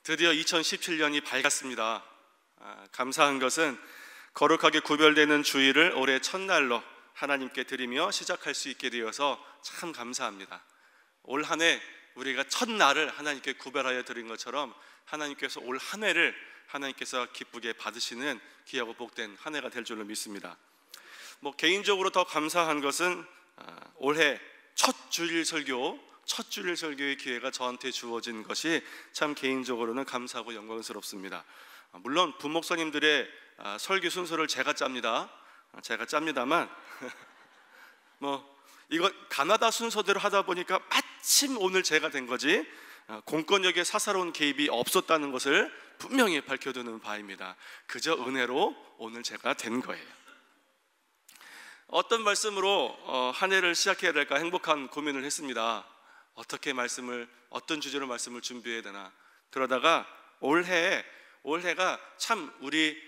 드디어 2017년이 밝았습니다. 감사한 것은 거룩하게 구별되는 주일을 올해 첫날로 하나님께 드리며 시작할 수 있게 되어서 참 감사합니다. 올 한 해 우리가 첫날을 하나님께 구별하여 드린 것처럼 하나님께서 올 한 해를 하나님께서 기쁘게 받으시는 귀하고 복된 한 해가 될 줄로 믿습니다. 개인적으로 더 감사한 것은 올해 첫 주일 설교의 기회가 저한테 주어진 것이 참 개인적으로는 감사하고 영광스럽습니다. 물론 부목사님들의 설교 순서를 제가 짭니다만 이거 가나다 순서대로 하다 보니까 마침 오늘 제가 된 거지 공권력의 사사로운 개입이 없었다는 것을 분명히 밝혀두는 바입니다. 그저 은혜로 오늘 제가 된 거예요. 어떤 말씀으로 한 해를 시작해야 될까 행복한 고민을 했습니다. 어떤 주제로 말씀을 준비해야 되나. 그러다가 올해가 참 우리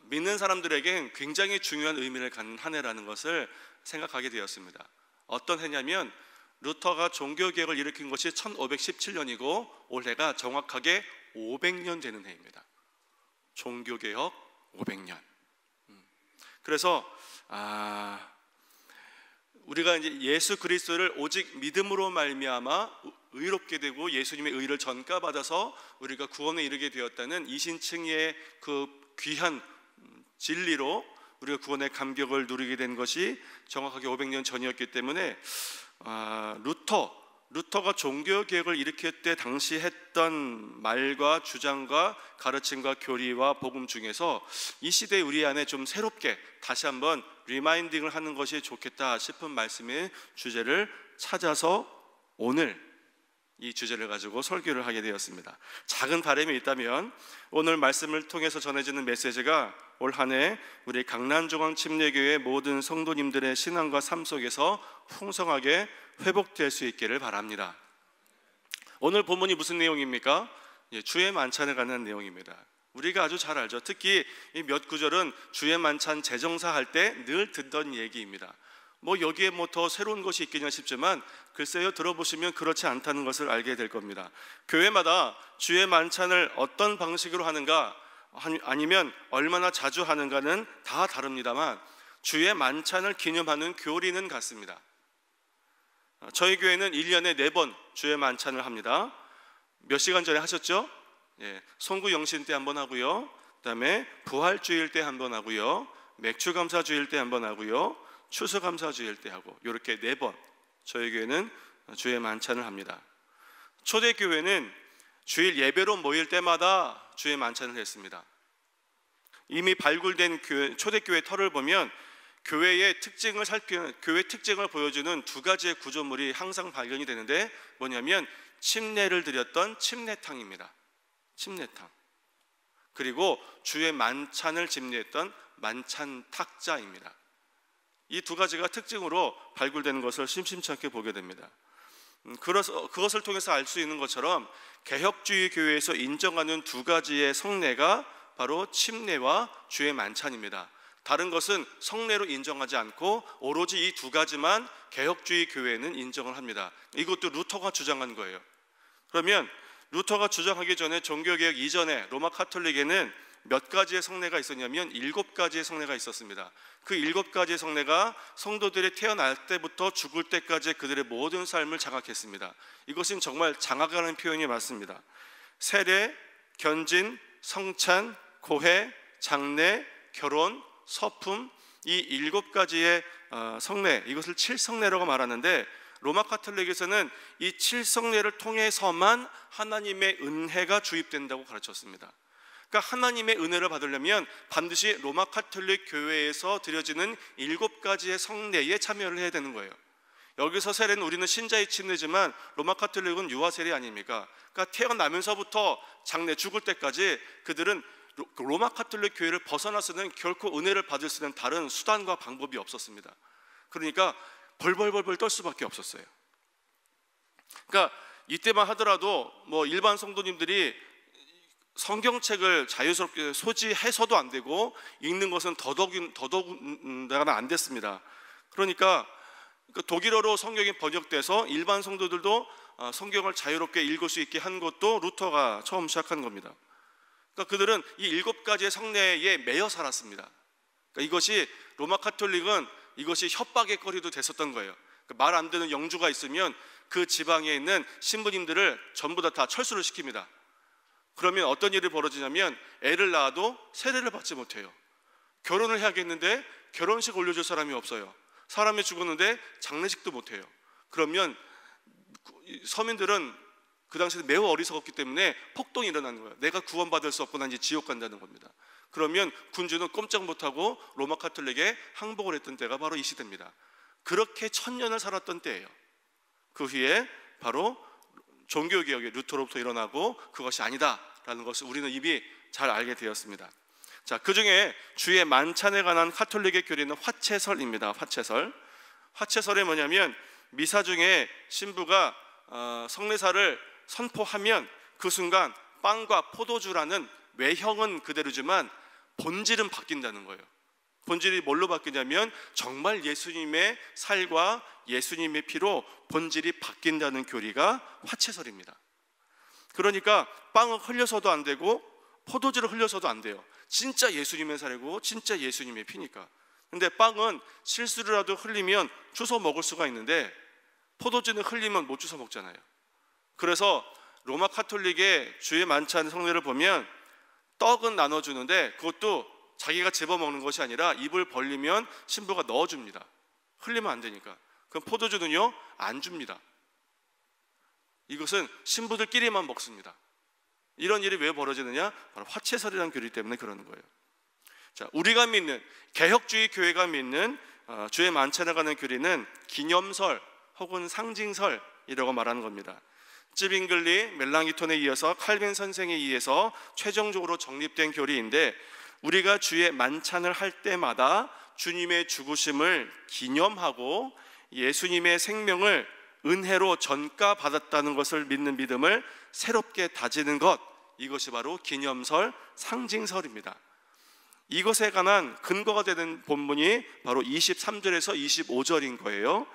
믿는 사람들에게 굉장히 중요한 의미를 갖는 한 해라는 것을 생각하게 되었습니다. 어떤 해냐면 루터가 종교개혁을 일으킨 것이 1517년이고 올해가 정확하게 500년 되는 해입니다. 종교개혁 500년. 그래서 우리가 이제 예수 그리스도를 오직 믿음으로 말미암아 의롭게 되고 예수님의 의를 전가받아서 우리가 구원에 이르게 되었다는 이신층의 그 귀한 진리로 우리가 구원의 감격을 누리게 된 것이 정확하게 500년 전이었기 때문에 루터가 종교개혁을 일으킬 때 당시 했던 말과 주장과 가르침과 교리와 복음 중에서 이 시대의 우리 안에 좀 새롭게 다시 한번 리마인딩을 하는 것이 좋겠다 싶은 말씀의 주제를 찾아서 오늘 이 주제를 가지고 설교를 하게 되었습니다. 작은 바람이 있다면 오늘 말씀을 통해서 전해지는 메시지가 올 한 해 우리 강남중앙침례교회 모든 성도님들의 신앙과 삶 속에서 풍성하게 회복될 수 있기를 바랍니다. 오늘 본문이 무슨 내용입니까? 주의 만찬에 관한 내용입니다. 우리가 아주 잘 알죠. 특히 이 몇 구절은 주의 만찬 제정사 할 때 늘 듣던 얘기입니다. 여기에 더 새로운 것이 있겠냐 싶지만 글쎄요, 들어보시면 그렇지 않다는 것을 알게 될 겁니다. 교회마다 주의 만찬을 어떤 방식으로 하는가 아니면 얼마나 자주 하는가는 다 다릅니다만 주의 만찬을 기념하는 교리는 같습니다. 저희 교회는 1년에 4번 주의 만찬을 합니다. 몇 시간 전에 하셨죠? 송구 영신 때 한번 하고요, 그 다음에 부활주일 때 한번 하고요, 맥주감사주일 때 한번 하고요, 추수감사주일 때 하고, 이렇게 4번 저희 교회는 주의 만찬을 합니다. 초대교회는 주일 예배로 모일 때마다 주의 만찬을 했습니다. 이미 발굴된 초대교회 터를 보면 교회 특징을 보여주는 두 가지의 구조물이 항상 발견이 되는데 뭐냐면 침례를 드렸던 침례탕입니다. 침례탕. 그리고 주의 만찬을 집례했던 만찬 탁자입니다. 이 두 가지가 특징으로 발굴되는 것을 심심치 않게 보게 됩니다. 그것을 통해서 알 수 있는 것처럼 개혁주의 교회에서 인정하는 두 가지의 성례가 바로 침례와 주의 만찬입니다. 다른 것은 성례로 인정하지 않고 오로지 이 두 가지만 개혁주의 교회는 인정을 합니다. 이것도 루터가 주장한 거예요. 그러면 루터가 주장하기 전에 종교개혁 이전에 로마 카톨릭에는 몇 가지의 성례가 있었냐면 7가지의 성례가 있었습니다. 그 7가지의 성례가 성도들이 태어날 때부터 죽을 때까지 그들의 모든 삶을 장악했습니다. 이것은 정말 장악하는 표현이 맞습니다. 세례, 견진, 성찬, 고해, 장례, 결혼, 서품, 이 7가지의 성례, 이것을 7성례라고 말하는데 로마 카톨릭에서는 이 7성례를 통해서만 하나님의 은혜가 주입된다고 가르쳤습니다. 그러니까 하나님의 은혜를 받으려면 반드시 로마 카톨릭 교회에서 드려지는 7가지의 성례에 참여를 해야 되는 거예요. 여기서 세례는 우리는 신자의 침례지만 로마 카톨릭은 유아 세례 아닙니까? 그러니까 태어나면서부터 장례 죽을 때까지 그들은 로마 카톨릭 교회를 벗어나서는 결코 은혜를 받을 수 있는 다른 수단과 방법이 없었습니다. 그러니까 벌벌벌 떨 수밖에 없었어요. 그러니까 이때만 하더라도 일반 성도님들이 성경책을 자유스럽게 소지해서도 안 되고 읽는 것은 더더군다나 안 됐습니다. 그러니까 그러니까 독일어로 성경이 번역돼서 일반 성도들도 성경을 자유롭게 읽을 수 있게 한 것도 루터가 처음 시작한 겁니다. 그러니까 그들은 이 7가지의 성례에 매여 살았습니다. 그러니까 이것이 로마 카톨릭은 이것이 협박의 거리도 됐었던 거예요. 그러니까 말 안 되는 영주가 있으면 그 지방에 있는 신부님들을 전부 다 철수를 시킵니다. 그러면 어떤 일이 벌어지냐면 애를 낳아도 세례를 받지 못해요. 결혼을 해야겠는데 결혼식 올려줄 사람이 없어요. 사람이 죽었는데 장례식도 못해요. 그러면 서민들은 그 당시에 매우 어리석었기 때문에 폭동이 일어나는 거예요. 내가 구원받을 수 없고 난 이제 지옥 간다는 겁니다. 그러면 군주는 꼼짝 못하고 로마 카톨릭에 항복을 했던 때가 바로 이 시대입니다. 그렇게 1000년을 살았던 때예요. 그 후에 바로 종교개혁이 루터로부터 일어나고 그것이 아니다라는 것을 우리는 이미 잘 알게 되었습니다. 자, 그 중에 주의 만찬에 관한 카톨릭의 교리는 화채설입니다. 화채설이 뭐냐면 미사 중에 신부가 성례사를 선포하면 그 순간 빵과 포도주라는 외형은 그대로지만 본질은 바뀐다는 거예요. 본질이 뭘로 바뀌냐면 정말 예수님의 살과 예수님의 피로 본질이 바뀐다는 교리가 화채설입니다. 그러니까 빵을 흘려서도 안 되고 포도주를 흘려서도 안 돼요. 진짜 예수님의 살이고 진짜 예수님의 피니까. 근데 빵은 실수로라도 흘리면 주워 먹을 수가 있는데 포도주는 흘리면 못 주워 먹잖아요. 그래서 로마 카톨릭의 주의 만찬 성례를 보면 떡은 나눠주는데 그것도 자기가 집어 먹는 것이 아니라 입을 벌리면 신부가 넣어줍니다. 흘리면 안 되니까. 그럼 포도주는요, 안 줍니다. 이것은 신부들끼리만 먹습니다. 이런 일이 왜 벌어지느냐? 바로 화채설이라는 교리 때문에 그러는 거예요. 자, 우리가 믿는 개혁주의 교회가 믿는 주의 만찬에 관한 교리는 기념설 혹은 상징설이라고 말하는 겁니다. 찌빙글리, 멜랑기톤에 이어서 칼빈 선생에 의해서 최종적으로 정립된 교리인데 우리가 주의 만찬을 할 때마다 주님의 죽으심을 기념하고 예수님의 생명을 은혜로 전가받았다는 것을 믿는 믿음을 새롭게 다지는 것, 이것이 바로 기념설, 상징설입니다. 이것에 관한 근거가 되는 본문이 바로 23절에서 25절인 거예요.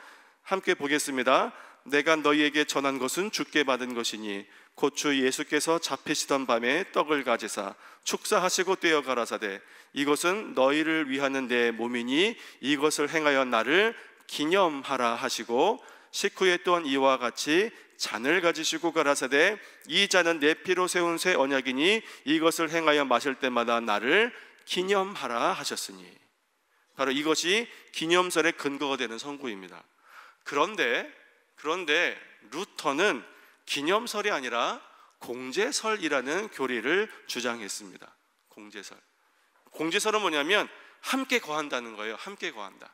함께 보겠습니다. 내가 너희에게 전한 것은 주께 받은 것이니 곧 주 예수께서 잡히시던 밤에 떡을 가지사 축사하시고 떼어 가라사대 이것은 너희를 위하는 내 몸이니 이것을 행하여 나를 기념하라 하시고 식후에 또한 이와 같이 잔을 가지시고 가라사대 이 잔은 내 피로 세운 새 언약이니 이것을 행하여 마실 때마다 나를 기념하라 하셨으니. 바로 이것이 기념설의 근거가 되는 선구입니다. 그런데 루터는 기념설이 아니라 공제설이라는 교리를 주장했습니다. 공제설은 뭐냐면 함께 거한다는 거예요. 함께 거한다.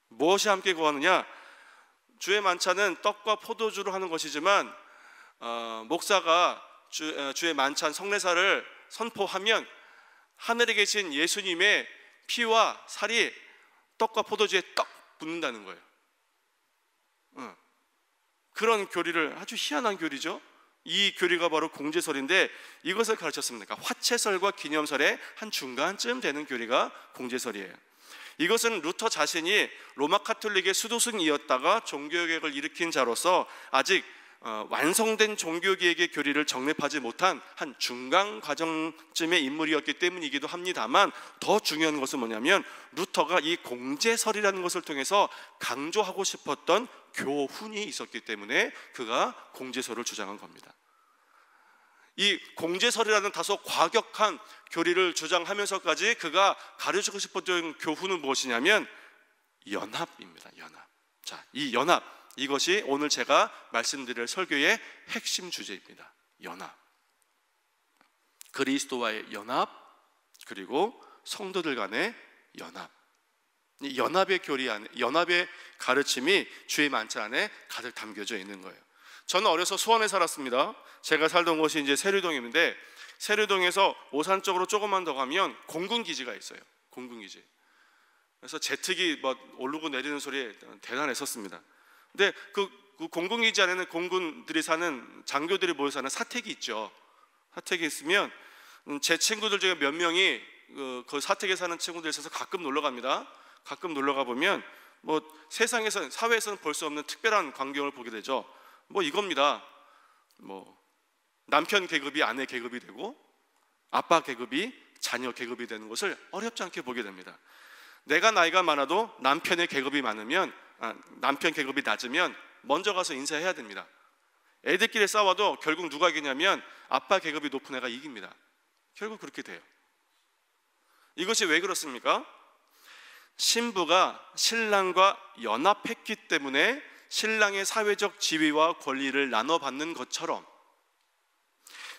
무엇이 함께 거하느냐? 주의 만찬은 떡과 포도주로 하는 것이지만 목사가 주의 만찬 성례사를 선포하면 하늘에 계신 예수님의 피와 살이 떡과 포도주에 떡 붙는다는 거예요. 그런 교리를, 아주 희한한 교리죠. 이 교리가 바로 공제설인데 이것을 가르쳤습니다. 화채설과 기념설의 한 중간쯤 되는 교리가 공제설이에요. 이것은 루터 자신이 로마 카톨릭의 수도승이었다가 종교개혁을 일으킨 자로서 아직 완성된 종교개혁의 교리를 정립하지 못한 한 중간 과정쯤의 인물이었기 때문이기도 합니다만 더 중요한 것은 뭐냐면 루터가 이 공제설이라는 것을 통해서 강조하고 싶었던 교훈이 있었기 때문에 그가 공제설을 주장한 겁니다. 이 공제설이라는 다소 과격한 교리를 주장하면서까지 그가 가르치고 싶었던 교훈은 무엇이냐면 연합입니다. 연합. 자, 이 연합, 이것이 오늘 제가 말씀드릴 설교의 핵심 주제입니다. 연합. 그리스도와의 연합, 그리고 성도들 간의 연합. 이 연합의 교리 안에, 연합의 가르침이 주의 만찬 안에 가득 담겨져 있는 거예요. 저는 어려서 수원에 살았습니다. 제가 살던 곳이 이제 세류동인데 세류동에서 오산 쪽으로 조금만 더 가면 공군기지가 있어요. 공군기지. 그래서 제트기 막 오르고 내리는 소리에 대단했었습니다. 근데 그 공군기지 안에는 공군들이 사는, 장교들이 모여 사는 사택이 있죠. 사택이 있으면 제 친구들 중에 몇 명이 그 사택에 사는 친구들이 있어서 가끔 놀러 갑니다. 가끔 놀러 가보면 뭐 세상에서 사회에서는 볼 수 없는 특별한 광경을 보게 되죠. 뭐 이겁니다. 뭐 남편 계급이 아내 계급이 되고 아빠 계급이 자녀 계급이 되는 것을 어렵지 않게 보게 됩니다. 내가 나이가 많아도 남편 계급이 낮으면 먼저 가서 인사해야 됩니다. 애들끼리 싸워도 결국 누가 이기냐면 아빠 계급이 높은 애가 이깁니다. 결국 그렇게 돼요. 이것이 왜 그렇습니까? 신부가 신랑과 연합했기 때문에 신랑의 사회적 지위와 권리를 나눠받는 것처럼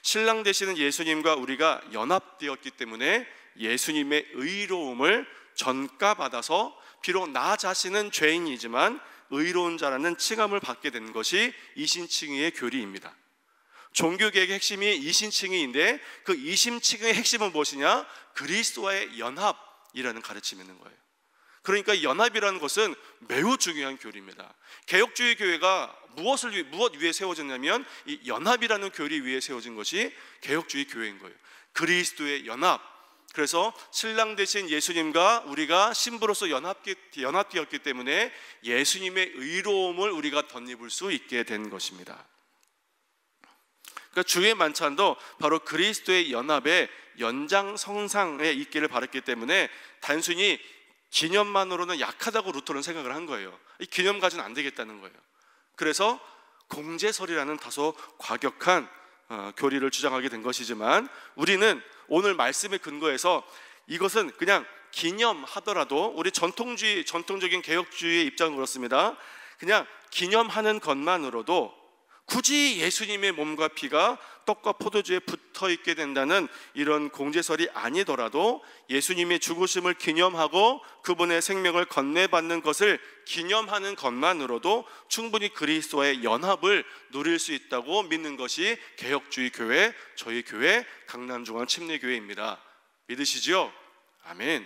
신랑 되시는 예수님과 우리가 연합되었기 때문에 예수님의 의로움을 전가받아서 비록 나 자신은 죄인이지만 의로운 자라는 칭함을 받게 된 것이 이신칭의의 교리입니다. 종교개혁의 핵심이 이신칭의인데 그 이신칭의의 핵심은 무엇이냐? 그리스도와의 연합이라는 가르침이 있는 거예요. 그러니까 연합이라는 것은 매우 중요한 교리입니다. 개혁주의 교회가 무엇 위에 세워졌냐면 이 연합이라는 교리 위에 세워진 것이 개혁주의 교회인 거예요. 그리스도의 연합. 그래서 신랑 되신 예수님과 우리가 신부로서 연합되었기 때문에 예수님의 의로움을 우리가 덧입을 수 있게 된 것입니다. 그러니까 주의 만찬도 바로 그리스도의 연합의 연장선상에 있기를 바랐기 때문에 단순히 기념만으로는 약하다고 루터는 생각을 한 거예요. 이 기념 가지고는 안 되겠다는 거예요. 그래서 공제설이라는 다소 과격한 교리를 주장하게 된 것이지만 우리는 오늘 말씀의 근거에서 이것은 그냥 기념하더라도 우리 전통적인 개혁주의의 입장은 그렇습니다. 그냥 기념하는 것만으로도 굳이 예수님의 몸과 피가 떡과 포도주에 붙어 있게 된다는 이런 공제설이 아니더라도 예수님의 죽으심을 기념하고 그분의 생명을 건네받는 것을 기념하는 것만으로도 충분히 그리스도와의 연합을 누릴 수 있다고 믿는 것이 개혁주의 교회, 저희 교회 강남중앙 침례교회입니다. 믿으시죠? 아멘.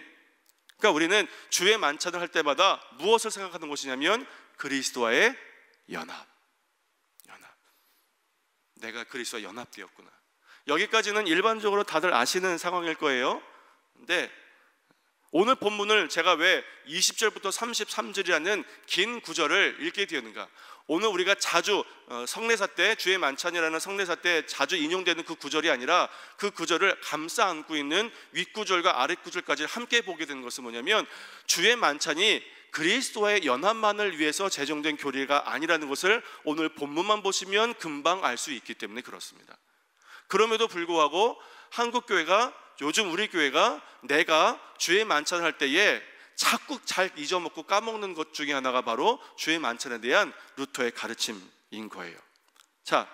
그러니까 우리는 주의 만찬을 할 때마다 무엇을 생각하는 것이냐면 그리스도와의 연합. 내가 그리스도와 연합되었구나. 여기까지는 일반적으로 다들 아시는 상황일 거예요. 근데 오늘 본문을 제가 왜 20절부터 33절이라는 긴 구절을 읽게 되었는가? 오늘 우리가 자주 성례사 때, 주의 만찬이라는 성례사 때 자주 인용되는 그 구절이 아니라 그 구절을 감싸 안고 있는 윗구절과 아랫구절까지 함께 보게 된 것은 뭐냐면 주의 만찬이 그리스도와의 연합만을 위해서 제정된 교리가 아니라는 것을 오늘 본문만 보시면 금방 알 수 있기 때문에 그렇습니다. 그럼에도 불구하고 한국교회가, 요즘 우리 교회가 내가 주의 만찬을 할 때에 자꾸 잘 잊어먹고 까먹는 것 중에 하나가 바로 주의 만찬에 대한 루터의 가르침인 거예요. 자,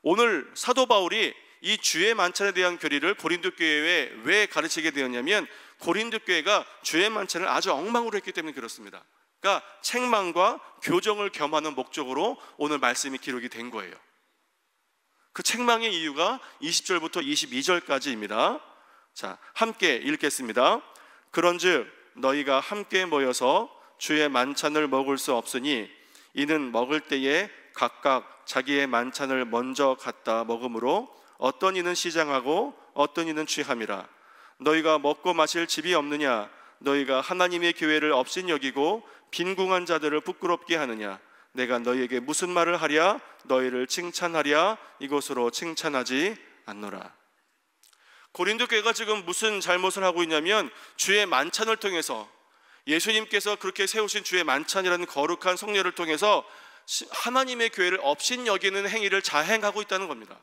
오늘 사도 바울이 이 주의 만찬에 대한 교리를 고린도 교회에 왜 가르치게 되었냐면 고린도 교회가 주의 만찬을 아주 엉망으로 했기 때문에 그렇습니다. 그러니까 책망과 교정을 겸하는 목적으로 오늘 말씀이 기록이 된 거예요. 그 책망의 이유가 20절부터 22절까지입니다. 자, 함께 읽겠습니다. 그런즉 너희가 함께 모여서 주의 만찬을 먹을 수 없으니 이는 먹을 때에 각각 자기의 만찬을 먼저 갖다 먹으므로 어떤 이는 시장하고 어떤 이는 취함이라. 너희가 먹고 마실 집이 없느냐? 너희가 하나님의 교회를 업신여기고 빈궁한 자들을 부끄럽게 하느냐? 내가 너희에게 무슨 말을 하랴? 너희를 칭찬하랴? 이것으로 칭찬하지 않노라. 고린도 교회가 지금 무슨 잘못을 하고 있냐면 주의 만찬을 통해서 예수님께서 그렇게 세우신 주의 만찬이라는 거룩한 성례를 통해서 하나님의 교회를 업신여기는 행위를 자행하고 있다는 겁니다.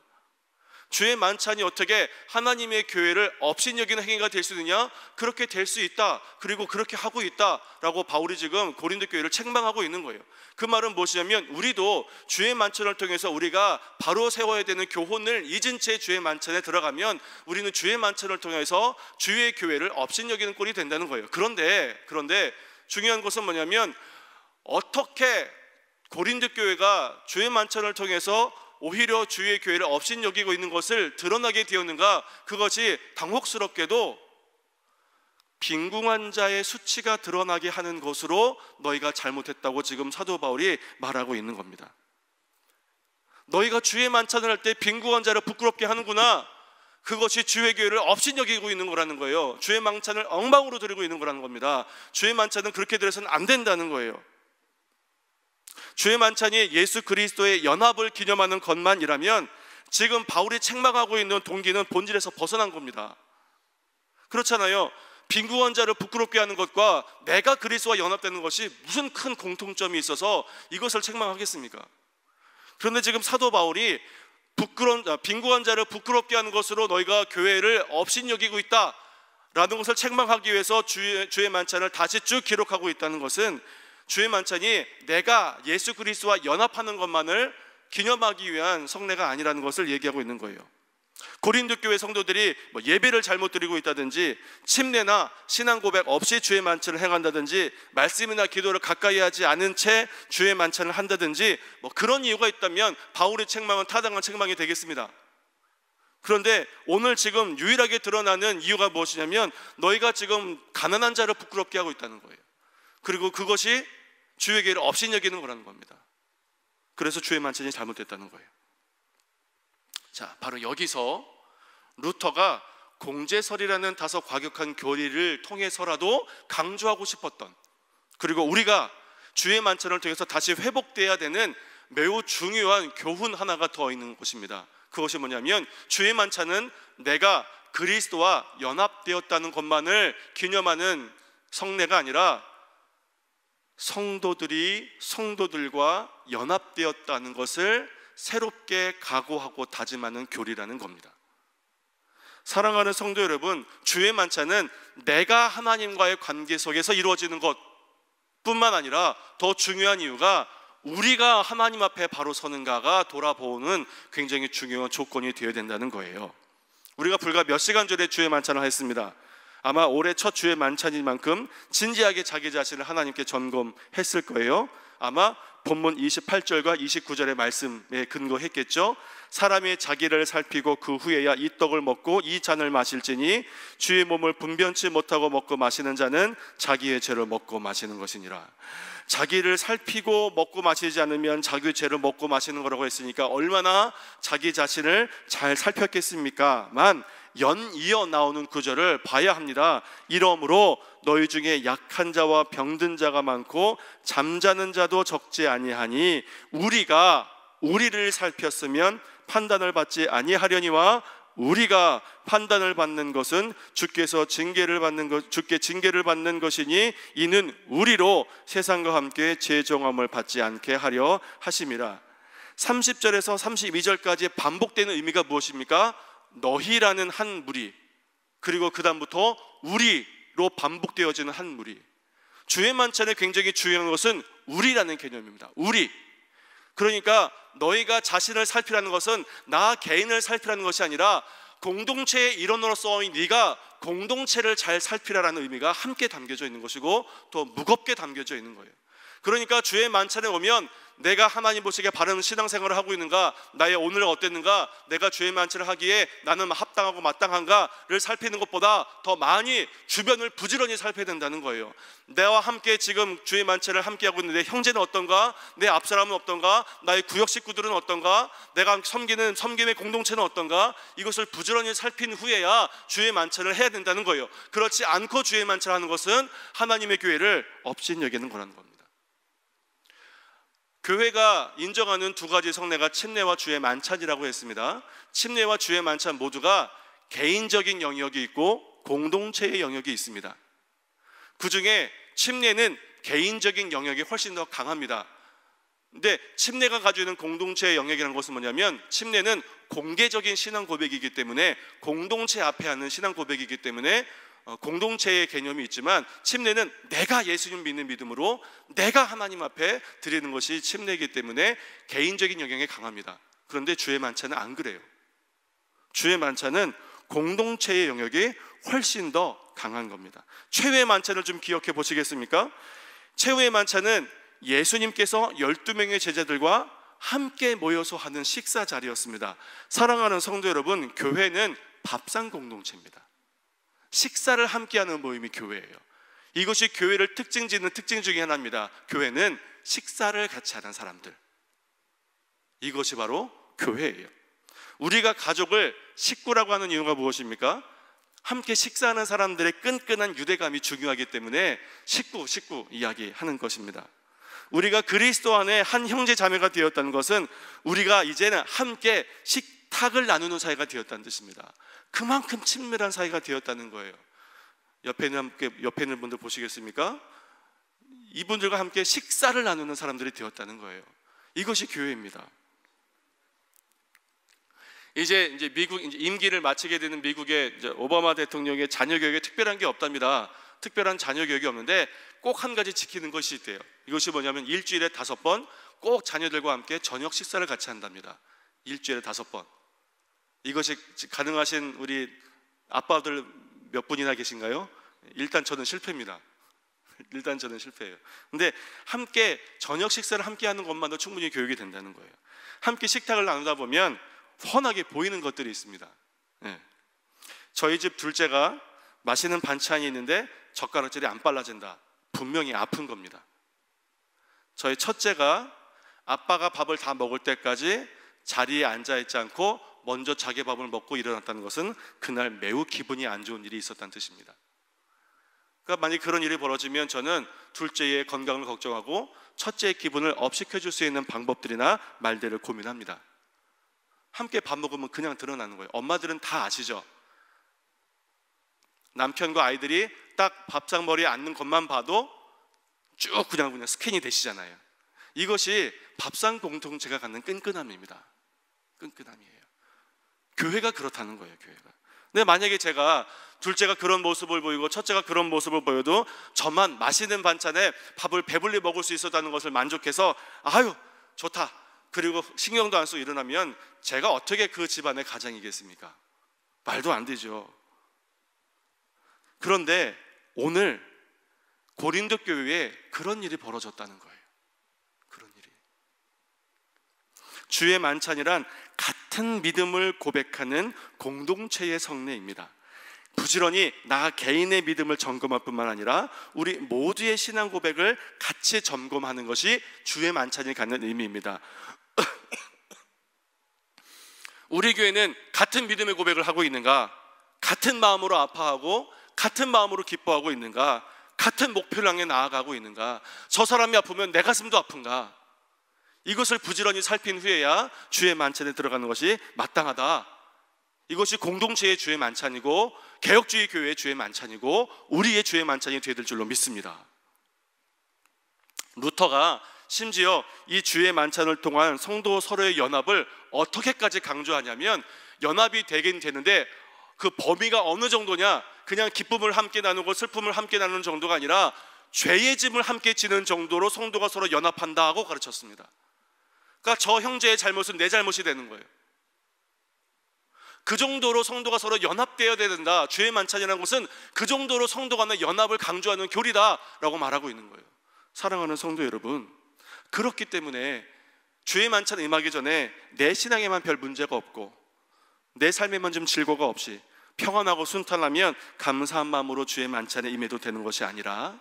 주의 만찬이 어떻게 하나님의 교회를 업신여기는 행위가 될 수 있느냐? 그렇게 될 수 있다. 그리고 그렇게 하고 있다라고 바울이 지금 고린도 교회를 책망하고 있는 거예요. 그 말은 무엇이냐면 우리도 주의 만찬을 통해서 우리가 바로 세워야 되는 교훈을 잊은 채 주의 만찬에 들어가면 우리는 주의 만찬을 통해서 주의 교회를 업신여기는 꼴이 된다는 거예요. 그런데 중요한 것은 뭐냐면 어떻게 고린도 교회가 주의 만찬을 통해서 오히려 주의 교회를 업신여기고 있는 것을 드러나게 되었는가? 그것이 당혹스럽게도 빈궁한 자의 수치가 드러나게 하는 것으로 너희가 잘못했다고 지금 사도 바울이 말하고 있는 겁니다. 너희가 주의 만찬을 할 때 빈궁한 자를 부끄럽게 하는구나. 그것이 주의 교회를 업신여기고 있는 거라는 거예요. 주의 만찬을 엉망으로 드리고 있는 거라는 겁니다. 주의 만찬은 그렇게 드려서는 안 된다는 거예요. 주의 만찬이 예수 그리스도의 연합을 기념하는 것만이라면 지금 바울이 책망하고 있는 동기는 본질에서 벗어난 겁니다. 그렇잖아요. 빈구원자를 부끄럽게 하는 것과 내가 그리스도와 연합되는 것이 무슨 큰 공통점이 있어서 이것을 책망하겠습니까? 그런데 지금 사도 바울이 빈구원자를 부끄럽게 하는 것으로 너희가 교회를 업신여기고 있다라는 것을 책망하기 위해서 주의 만찬을 다시 쭉 기록하고 있다는 것은 주의 만찬이 내가 예수 그리스도와 연합하는 것만을 기념하기 위한 성례가 아니라는 것을 얘기하고 있는 거예요. 고린도 교회 성도들이 예배를 잘못 드리고 있다든지 침례나 신앙 고백 없이 주의 만찬을 행한다든지 말씀이나 기도를 가까이 하지 않은 채 주의 만찬을 한다든지 그런 이유가 있다면 바울의 책망은 타당한 책망이 되겠습니다. 그런데 오늘 지금 유일하게 드러나는 이유가 무엇이냐면 너희가 지금 가난한 자를 부끄럽게 하고 있다는 거예요. 그리고 그것이 주의 교회를 업신여기는 거라는 겁니다. 그래서 주의 만찬이 잘못됐다는 거예요. 자, 바로 여기서 루터가 공제설이라는 다소 과격한 교리를 통해서라도 강조하고 싶었던, 그리고 우리가 주의 만찬을 통해서 다시 회복돼야 되는 매우 중요한 교훈 하나가 더 있는 것입니다. 그것이 뭐냐면 주의 만찬은 내가 그리스도와 연합되었다는 것만을 기념하는 성례가 아니라 성도들이 성도들과 연합되었다는 것을 새롭게 각오하고 다짐하는 교리라는 겁니다. 사랑하는 성도 여러분, 주의 만찬은 내가 하나님과의 관계 속에서 이루어지는 것뿐만 아니라 더 중요한 이유가 우리가 하나님 앞에 바로 서는가가 돌아보는 굉장히 중요한 조건이 되어야 된다는 거예요. 우리가 불과 몇 시간 전에 주의 만찬을 했습니다. 아마 올해 첫 주의 만찬인 만큼 진지하게 자기 자신을 하나님께 점검했을 거예요. 아마 본문 28절과 29절의 말씀에 근거했겠죠. 사람이 자기를 살피고 그 후에야 이 떡을 먹고 이 잔을 마실지니 주의 몸을 분변치 못하고 먹고 마시는 자는 자기의 죄를 먹고 마시는 것이니라. 자기를 살피고 먹고 마시지 않으면 자기의 죄를 먹고 마시는 거라고 했으니까 얼마나 자기 자신을 잘 살폈겠습니까? 연이어 나오는 구절을 봐야 합니다. 이러므로 너희 중에 약한 자와 병든 자가 많고 잠자는 자도 적지 아니하니 우리가 우리를 살폈으면 판단을 받지 아니하려니와 우리가 판단을 받는 것은 주께 징계를 받는 것이니 이는 우리로 세상과 함께 재정함을 받지 않게 하려 하심이라. 30절에서 32절까지 반복되는 의미가 무엇입니까? 너희라는 한 무리, 그리고 그 다음부터 우리로 반복되어지는 한 무리. 주의 만찬에 굉장히 중요한 것은 우리라는 개념입니다. 우리. 그러니까 너희가 자신을 살피라는 것은 나 개인을 살피라는 것이 아니라 공동체의 일원으로서 네가 공동체를 잘 살피라라는 의미가 함께 담겨져 있는 것이고 또 무겁게 담겨져 있는 거예요. 그러니까 주의 만찬에 오면 내가 하나님 보시기에 바른 신앙생활을 하고 있는가, 나의 오늘은 어땠는가, 내가 주의 만찬을 하기에 나는 합당하고 마땅한가를 살피는 것보다 더 많이 주변을 부지런히 살펴야 된다는 거예요. 내와 함께 지금 주의 만찬을 함께 하고 있는데 형제는 어떤가, 내 앞사람은 어떤가, 나의 구역 식구들은 어떤가, 내가 섬김의 공동체는 어떤가, 이것을 부지런히 살핀 후에야 주의 만찬을 해야 된다는 거예요. 그렇지 않고 주의 만찬을 하는 것은 하나님의 교회를 업신여기는 거라는 겁니다. 교회가 인정하는 두 가지 성례가 침례와 주의 만찬이라고 했습니다. 침례와 주의 만찬 모두가 개인적인 영역이 있고 공동체의 영역이 있습니다. 그 중에 침례는 개인적인 영역이 훨씬 더 강합니다. 근데 침례가 가지고 있는 공동체의 영역이라는 것은 뭐냐면 침례는 공개적인 신앙 고백이기 때문에 공동체 앞에 하는 신앙 고백이기 때문에 공동체의 개념이 있지만 침례는 내가 예수님 믿는 믿음으로 내가 하나님 앞에 드리는 것이 침례이기 때문에 개인적인 영역이 강합니다. 그런데 주의 만찬은 안 그래요. 주의 만찬은 공동체의 영역이 훨씬 더 강한 겁니다. 최후의 만찬을 좀 기억해 보시겠습니까? 최후의 만찬은 예수님께서 12명의 제자들과 함께 모여서 하는 식사 자리였습니다. 사랑하는 성도 여러분, 교회는 밥상 공동체입니다. 식사를 함께하는 모임이 교회예요. 이것이 교회를 특징짓는 특징 중에 하나입니다. 교회는 식사를 같이 하는 사람들, 이것이 바로 교회예요. 우리가 가족을 식구라고 하는 이유가 무엇입니까? 함께 식사하는 사람들의 끈끈한 유대감이 중요하기 때문에 식구 이야기하는 것입니다. 우리가 그리스도 안에 한 형제 자매가 되었다는 것은 우리가 이제는 함께 식탁을 나누는 사이가 되었다는 뜻입니다. 그만큼 친밀한 사이가 되었다는 거예요. 옆에 있는 분들 보시겠습니까? 이분들과 함께 식사를 나누는 사람들이 되었다는 거예요. 이것이 교회입니다. 이제 미국 임기를 마치게 되는 미국의 오바마 대통령의 자녀 교육에 특별한 게 없답니다. 특별한 자녀 교육이 없는데 꼭 한 가지 지키는 것이 있대요. 이것이 뭐냐면 일주일에 5번 꼭 자녀들과 함께 저녁 식사를 같이 한답니다. 일주일에 5번. 이것이 가능하신 우리 아빠들 몇 분이나 계신가요? 일단 저는 실패입니다. 일단 저는 실패예요. 근데 함께 저녁 식사를 함께 하는 것만도 충분히 교육이 된다는 거예요. 함께 식탁을 나누다 보면 훤하게 보이는 것들이 있습니다. 네. 저희 집 둘째가 맛있는 반찬이 있는데 젓가락질이 안 빨라진다. 분명히 아픈 겁니다. 저희 첫째가 아빠가 밥을 다 먹을 때까지 자리에 앉아있지 않고 먼저 자기 밥을 먹고 일어났다는 것은 그날 매우 기분이 안 좋은 일이 있었다는 뜻입니다. 그러니까 만약 그런 일이 벌어지면 저는 둘째의 건강을 걱정하고 첫째의 기분을 업시켜줄 수 있는 방법들이나 말들을 고민합니다. 함께 밥 먹으면 그냥 드러나는 거예요. 엄마들은 다 아시죠? 남편과 아이들이 딱 밥상머리에 앉는 것만 봐도 쭉 그냥 스캔이 되시잖아요. 이것이 밥상 공동체가 갖는 끈끈함입니다. 끈끈함이에요. 교회가 그렇다는 거예요. 교회가. 근데 만약에 제가 둘째가 그런 모습을 보이고 첫째가 그런 모습을 보여도 저만 맛있는 반찬에 밥을 배불리 먹을 수 있었다는 것을 만족해서 아유 좋다, 그리고 신경도 안 쓰고 일어나면 제가 어떻게 그 집안의 가장이겠습니까? 말도 안 되죠. 그런데 오늘 고린도 교회에 그런 일이 벌어졌다는 거예요. 그런 일이. 주의 만찬이란 같은 믿음을 고백하는 공동체의 성례입니다. 부지런히 나 개인의 믿음을 점검할 뿐만 아니라 우리 모두의 신앙 고백을 같이 점검하는 것이 주의 만찬이 갖는 의미입니다. 우리 교회는 같은 믿음의 고백을 하고 있는가? 같은 마음으로 아파하고 같은 마음으로 기뻐하고 있는가? 같은 목표를 향해 나아가고 있는가? 저 사람이 아프면 내 가슴도 아픈가? 이것을 부지런히 살핀 후에야 주의 만찬에 들어가는 것이 마땅하다. 이것이 공동체의 주의 만찬이고 개혁주의 교회의 주의 만찬이고 우리의 주의 만찬이 되어야 될 줄로 믿습니다. 루터가 심지어 이 주의 만찬을 통한 성도 서로의 연합을 어떻게까지 강조하냐면, 연합이 되긴 되는데 그 범위가 어느 정도냐, 그냥 기쁨을 함께 나누고 슬픔을 함께 나누는 정도가 아니라 죄의 짐을 함께 지는 정도로 성도가 서로 연합한다 하고 가르쳤습니다. 그러니까 저 형제의 잘못은 내 잘못이 되는 거예요. 그 정도로 성도가 서로 연합되어야 된다. 주의 만찬이라는 것은 그 정도로 성도 간의 연합을 강조하는 교리다라고 말하고 있는 거예요. 사랑하는 성도 여러분, 그렇기 때문에 주의 만찬 임하기 전에 내 신앙에만 별 문제가 없고 내 삶에만 좀 질고가 없이 평안하고 순탄하면 감사한 마음으로 주의 만찬에 임해도 되는 것이 아니라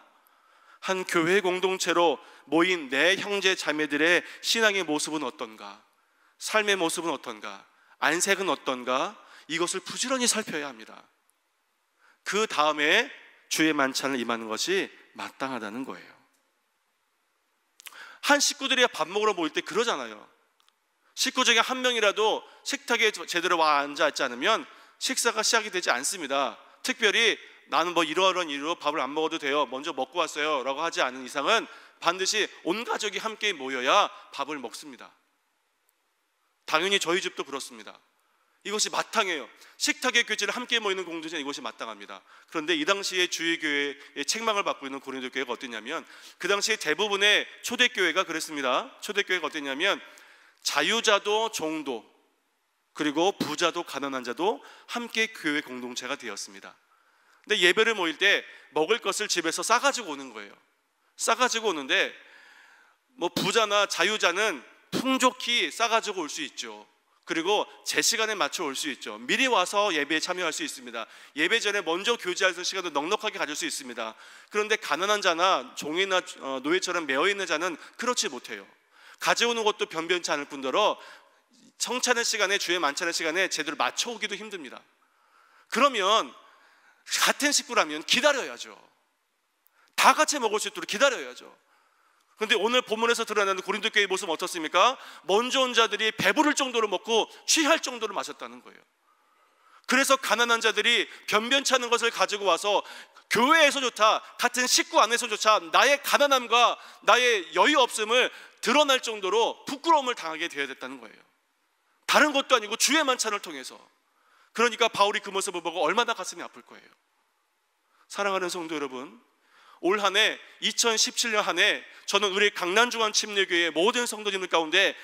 한 교회 공동체로 모인 내 형제 자매들의 신앙의 모습은 어떤가, 삶의 모습은 어떤가, 안색은 어떤가, 이것을 부지런히 살펴야 합니다. 그 다음에 주의 만찬을 임하는 것이 마땅하다는 거예요. 한 식구들이 밥 먹으러 모일 때 그러잖아요. 식구 중에 한 명이라도 식탁에 제대로 와 앉아있지 않으면 식사가 시작이 되지 않습니다. 특별히 나는 뭐 이러이러한 이유로 밥을 안 먹어도 돼요, 먼저 먹고 왔어요 라고 하지 않은 이상은 반드시 온 가족이 함께 모여야 밥을 먹습니다. 당연히 저희 집도 그렇습니다. 이것이 마땅해요. 식탁의 교제를 함께 모이는 공동체는 이것이 마땅합니다. 그런데 이 당시에 주의교회의 책망을 받고 있는 고린도 교회가 어땠냐면, 그 당시에 대부분의 초대교회가 그랬습니다. 초대교회가 어땠냐면 자유자도 종도 그리고 부자도 가난한 자도 함께 교회 공동체가 되었습니다. 근데 예배를 모일 때 먹을 것을 집에서 싸가지고 오는 거예요. 싸가지고 오는데 뭐 부자나 자유자는 풍족히 싸가지고 올 수 있죠. 그리고 제 시간에 맞춰 올 수 있죠. 미리 와서 예배에 참여할 수 있습니다. 예배 전에 먼저 교제할 수 있는 시간도 넉넉하게 가질 수 있습니다. 그런데 가난한 자나 종이나 노예처럼 매어있는 자는 그렇지 못해요. 가져오는 것도 변변치 않을 뿐더러 성찬의 시간에, 주의 만찬의 시간에 제대로 맞춰오기도 힘듭니다. 그러면 같은 식구라면 기다려야죠. 다 같이 먹을 수 있도록 기다려야죠. 그런데 오늘 본문에서 드러나는 고린도 교회의 모습은 어떻습니까? 먼저 온 자들이 배부를 정도로 먹고 취할 정도로 마셨다는 거예요. 그래서 가난한 자들이 변변치 않은 것을 가지고 와서 교회에서조차, 같은 식구 안에서조차 나의 가난함과 나의 여유 없음을 드러날 정도로 부끄러움을 당하게 되어야 됐다는 거예요. 다른 것도 아니고 주의 만찬을 통해서. 그러니까 바울이 그 모습을 보고 얼마나 가슴이 아플 거예요. 사랑하는 성도 여러분, 올 한 해 2017년 한 해 저는 우리 강난중앙 침례교회 모든 성도님들 가운데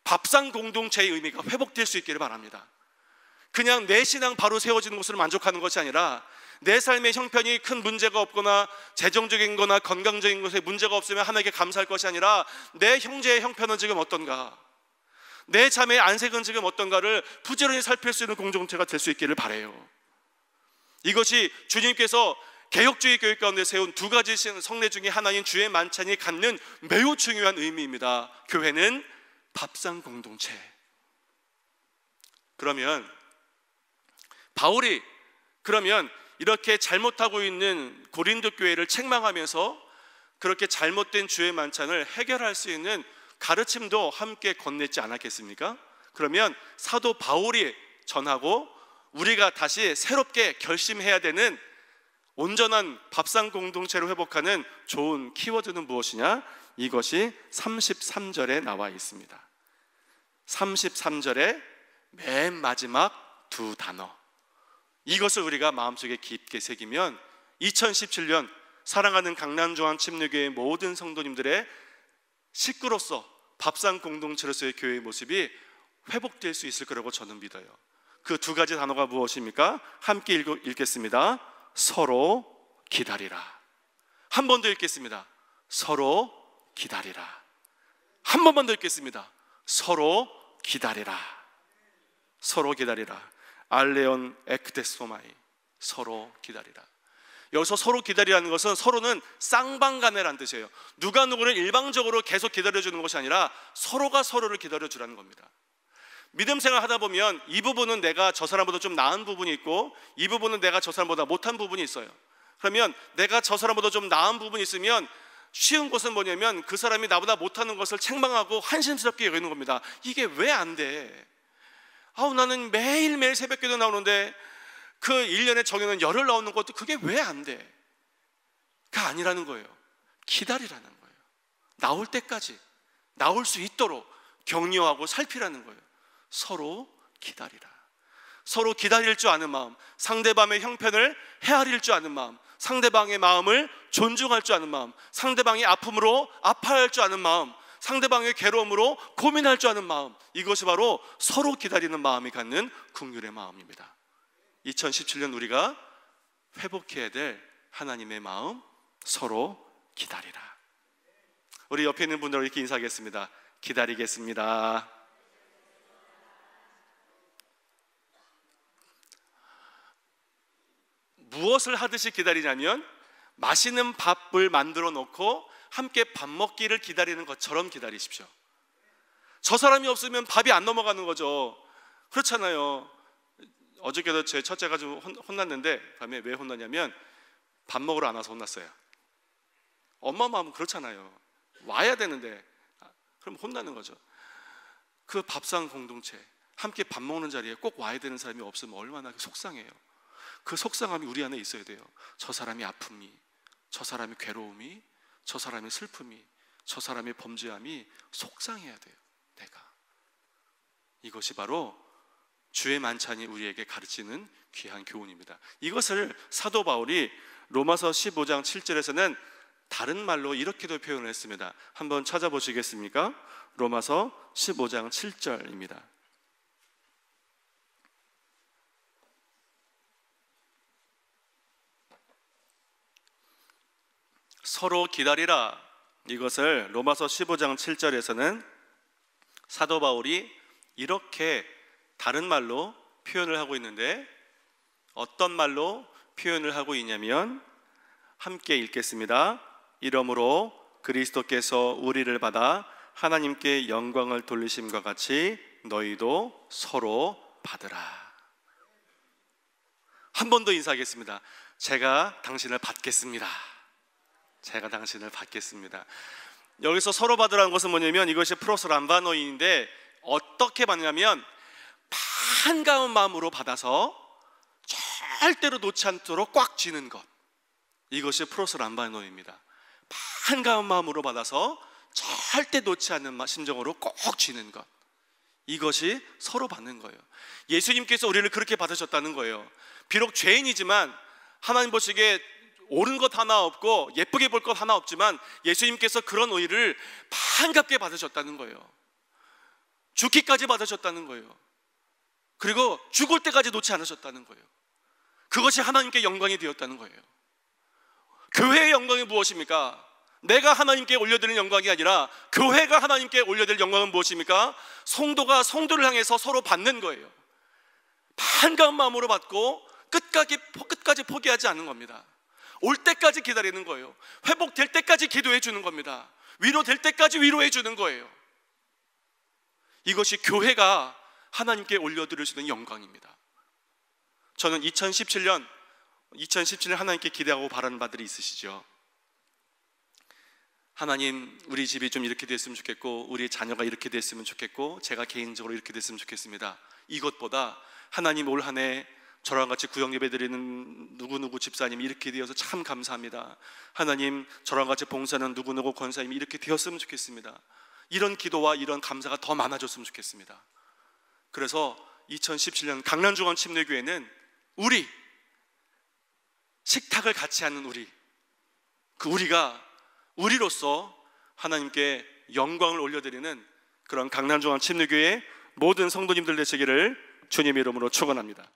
밥상 공동체의 의미가 회복될 수 있기를 바랍니다. 그냥 내 신앙 바로 세워지는 것으로 만족하는 것이 아니라 내 삶의 형편이 큰 문제가 없거나 재정적인 거나 건강적인 것에 문제가 없으면 하나님께 감사할 것이 아니라 내 형제의 형편은 지금 어떤가, 내 자매의 안색은 지금 어떤가를 부지런히 살필 수 있는 공동체가 될 수 있기를 바라요. 이것이 주님께서 개혁주의 교육 가운데 세운 두 가지 성례 중에 하나인 주의 만찬이 갖는 매우 중요한 의미입니다. 교회는 밥상 공동체. 그러면 바울이 이렇게 잘못하고 있는 고린도 교회를 책망하면서 그렇게 잘못된 주의 만찬을 해결할 수 있는 가르침도 함께 건넸지 않았겠습니까? 그러면 사도 바울이 전하고 우리가 다시 새롭게 결심해야 되는 온전한 밥상 공동체로 회복하는 좋은 키워드는 무엇이냐? 이것이 33절에 나와 있습니다. 33절의 맨 마지막 두 단어, 이것을 우리가 마음속에 깊게 새기면 2017년 사랑하는 강남중앙 침례교회의 모든 성도님들의 식구로서 밥상 공동체로서의 교회의 모습이 회복될 수 있을 거라고 저는 믿어요. 그 두 가지 단어가 무엇입니까? 함께 읽겠습니다. 서로 기다리라. 한 번 더 읽겠습니다. 서로 기다리라. 한 번만 더 읽겠습니다. 서로 기다리라. 서로 기다리라. 알레온 에크데소마이. 서로 기다리라. 여기서 서로 기다리라는 것은 서로는 쌍방간에라는 뜻이에요. 누가 누구를 일방적으로 계속 기다려주는 것이 아니라 서로가 서로를 기다려주라는 겁니다. 믿음 생활 하다 보면 이 부분은 내가 저 사람보다 좀 나은 부분이 있고 이 부분은 내가 저 사람보다 못한 부분이 있어요. 그러면 내가 저 사람보다 좀 나은 부분이 있으면 쉬운 것은 뭐냐면 그 사람이 나보다 못하는 것을 책망하고 한심스럽게 여기는 겁니다. 이게 왜 안 돼? 나는 매일매일 새벽기도 나오는데 그 1년에 정해놓은 열흘 나오는 것도 그게 왜 안 돼? 가 아니라는 거예요. 기다리라는 거예요. 나올 때까지, 나올 수 있도록 격려하고 살피라는 거예요. 서로 기다리라. 서로 기다릴 줄 아는 마음, 상대방의 형편을 헤아릴 줄 아는 마음, 상대방의 마음을 존중할 줄 아는 마음, 상대방의 아픔으로 아파할 줄 아는 마음, 상대방의 괴로움으로 고민할 줄 아는 마음, 이것이 바로 서로 기다리는 마음이 갖는 긍휼의 마음입니다. 2017년 우리가 회복해야 될 하나님의 마음, 서로 기다리라. 우리 옆에 있는 분들과 이렇게 인사하겠습니다. 기다리겠습니다. 무엇을 하듯이 기다리냐면 맛있는 밥을 만들어 놓고 함께 밥 먹기를 기다리는 것처럼 기다리십시오. 저 사람이 없으면 밥이 안 넘어가는 거죠. 그렇잖아요. 어저께도 제 첫째가 좀 혼났는데, 밤에 왜 혼나냐면 밥 먹으러 안 와서 혼났어요. 엄마 마음은 그렇잖아요. 와야 되는데 그럼 혼나는 거죠. 그 밥상 공동체, 함께 밥 먹는 자리에 꼭 와야 되는 사람이 없으면 얼마나 속상해요. 그 속상함이 우리 안에 있어야 돼요. 저 사람의 아픔이, 저 사람의 괴로움이, 저 사람의 슬픔이, 저 사람의 범죄함이 속상해야 돼요. 내가. 이것이 바로 주의 만찬이 우리에게 가르치는 귀한 교훈입니다. 이것을 사도 바울이 로마서 15장 7절에서는 다른 말로 이렇게도 표현을 했습니다. 한번 찾아보시겠습니까? 로마서 15장 7절입니다. 서로 기다리라. 이것을 로마서 15장 7절에서는 사도 바울이 이렇게 다른 말로 표현을 하고 있는데, 어떤 말로 표현을 하고 있냐면, 함께 읽겠습니다. 이러므로 그리스도께서 우리를 받아 하나님께 영광을 돌리심과 같이 너희도 서로 받으라. 한 번 더 인사하겠습니다. 제가 당신을 받겠습니다. 제가 당신을 받겠습니다. 여기서 서로 받으라는 것은 뭐냐면 이것이 프로스 람바노인인데 어떻게 받냐면 반가운 마음으로 받아서 절대로 놓지 않도록 꽉 쥐는 것, 이것이 프로스 람바노입니다. 반가운 마음으로 받아서 절대 놓지 않는 심정으로 꼭 쥐는 것, 이것이 서로 받는 거예요. 예수님께서 우리를 그렇게 받으셨다는 거예요. 비록 죄인이지만 하나님 보시기에 옳은 것 하나 없고 예쁘게 볼 것 하나 없지만 예수님께서 그런 의를 반갑게 받으셨다는 거예요. 죽기까지 받으셨다는 거예요. 그리고 죽을 때까지 놓지 않으셨다는 거예요. 그것이 하나님께 영광이 되었다는 거예요. 교회의 영광이 무엇입니까? 내가 하나님께 올려드리는 영광이 아니라 교회가 하나님께 올려드릴 영광은 무엇입니까? 성도가 성도를 향해서 서로 받는 거예요. 반가운 마음으로 받고 끝까지 포기하지 않는 겁니다. 올 때까지 기다리는 거예요. 회복될 때까지 기도해 주는 겁니다. 위로될 때까지 위로해 주는 거예요. 이것이 교회가 하나님께 올려드릴 수 있는 영광입니다. 저는 2017년 하나님께 기대하고 바라는 바들이 있으시죠? 하나님, 우리 집이 좀 이렇게 됐으면 좋겠고 우리 자녀가 이렇게 됐으면 좋겠고 제가 개인적으로 이렇게 됐으면 좋겠습니다. 이것보다 하나님, 올 한 해 저랑 같이 구역 예배 드리는 누구누구 집사님이 이렇게 되어서 참 감사합니다. 하나님, 저랑 같이 봉사하는 누구누구 권사님이 이렇게 되었으면 좋겠습니다. 이런 기도와 이런 감사가 더 많아졌으면 좋겠습니다. 그래서 2017년 강남중앙 침례교회는 우리 식탁을 같이 하는 우리가 우리로서 하나님께 영광을 올려드리는 그런 강남중앙 침례교회의 모든 성도님들 되시기를 주님의 이름으로 축원합니다.